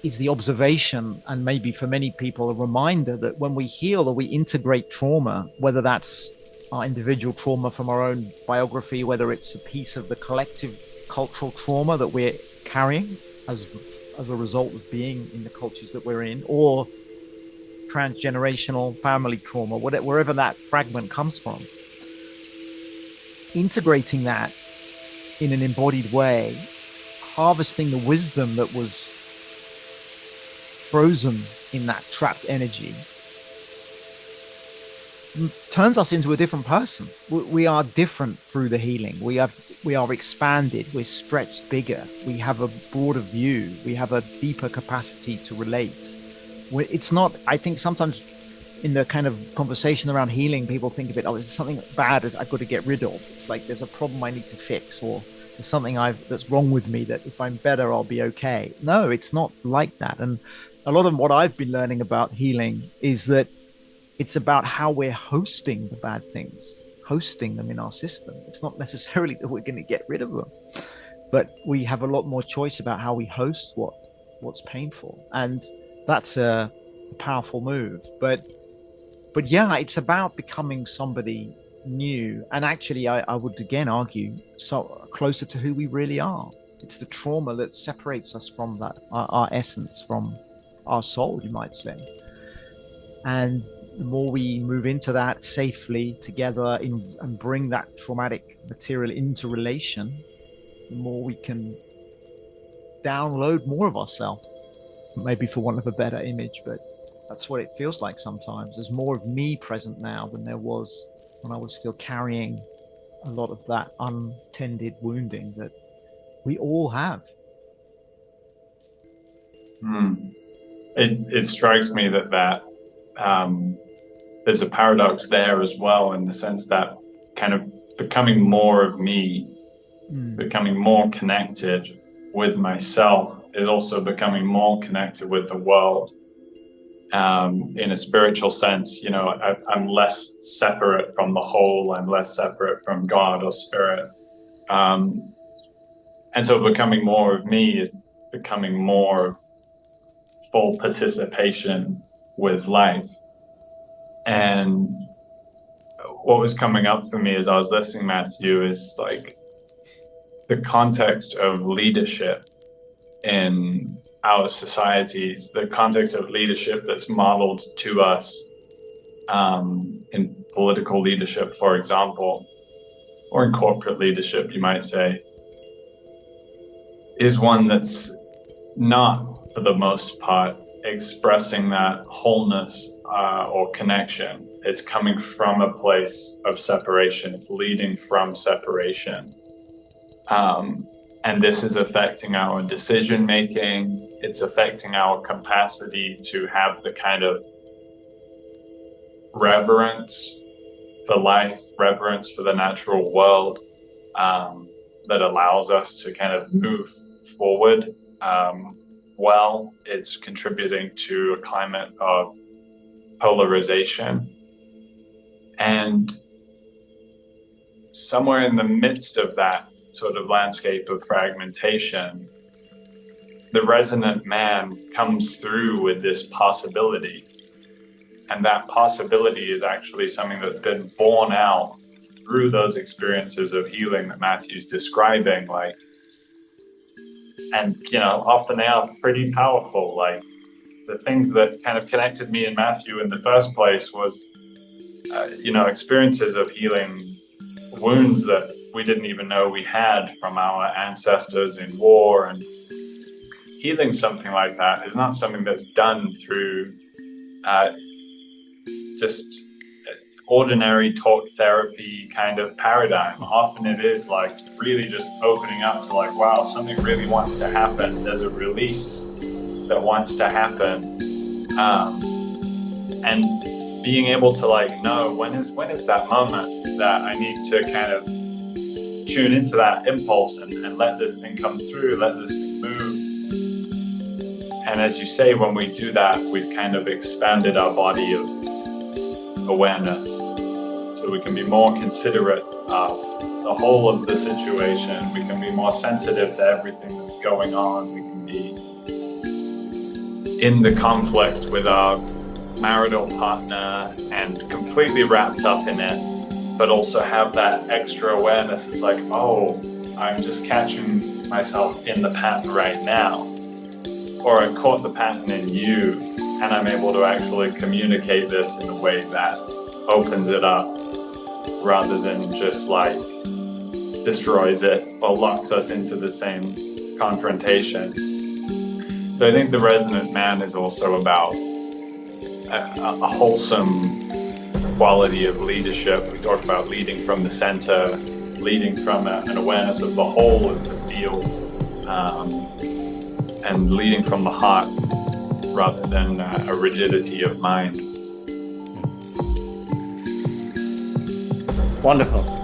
is the observation, and maybe for many people, a reminder that when we heal or we integrate trauma, whether that's our individual trauma from our own biography, whether it's a piece of the collective cultural trauma that we're carrying as a result of being in the cultures that we're in, or transgenerational family trauma, wherever that fragment comes from, integrating that in an embodied way, harvesting the wisdom that was frozen in that trapped energy, turns us into a different person. We are different through the healing. We are expanded. We're stretched bigger. We have a broader view. We have a deeper capacity to relate. It's not, I think sometimes in the kind of conversation around healing, people think of it, oh, there's something bad I've got to get rid of. It's like there's a problem I need to fix, or there's something that's wrong with me that if I'm better, I'll be okay. No, it's not like that. And a lot of what I've been learning about healing is that it's about how we're hosting the bad things, hosting them in our system. It's not necessarily that we're going to get rid of them, but we have a lot more choice about how we host what's painful. And that's a powerful move. But yeah, it's about becoming somebody new. And actually, I would again argue, so closer to who we really are. It's the trauma that separates us from that, our essence, from our soul, you might say. And the more we move into that safely together and bring that traumatic material into relation, the more we can download more of ourselves, maybe for want of a better image, but that's what it feels like sometimes. There's more of me present now than there was when I was still carrying a lot of that untended wounding that we all have. It strikes me that there's a paradox there as well, in the sense that kind of becoming more of me, becoming more connected with myself, is also becoming more connected with the world. In a spiritual sense, you know, I'm less separate from the whole. I'm less separate from God or spirit. And so becoming more of me is becoming more of full participation with life. And what was coming up for me as I was listening, Matthew, is like the context of leadership in our societies, the context of leadership that's modeled to us in political leadership, for example, or in corporate leadership, you might say, is one that's not, for the most part, expressing that wholeness or connection. It's coming from a place of separation. It's leading from separation. And this is affecting our decision making. It's affecting our capacity to have the kind of reverence for life, reverence for the natural world, that allows us to kind of move forward. Well, it's contributing to a climate of polarization. And somewhere in the midst of that sort of landscape of fragmentation, the resonant man comes through with this possibility. And that possibility is actually something that's been born out through those experiences of healing that Matthew's describing, like, and, you know, often they are pretty powerful. Like, the things that kind of connected me and Matthew in the first place was, you know, experiences of healing wounds that we didn't even know we had from our ancestors in war. And healing something like that is not something that's done through just ordinary talk therapy kind of paradigm. Often it is like really just opening up to like, wow, something really wants to happen. There's a release that wants to happen. And being able to like know when is that moment that I need to kind of tune into that impulse and let this thing come through, let this thing move. And as you say, when we do that, we've kind of expanded our body of awareness, so we can be more considerate of the whole of the situation. We can be more sensitive to everything that's going on. We can be in the conflict with our marital partner and completely wrapped up in it, but also have that extra awareness. It's like, oh, I'm just catching myself in the pattern right now, or I caught the pattern in you, and I'm able to actually communicate this in a way that opens it up rather than just like destroys it or locks us into the same confrontation. So I think the resonant man is also about a wholesome quality of leadership. We talk about leading from the center, leading from an awareness of the whole of the field, and leading from the heart rather than a rigidity of mind. Wonderful.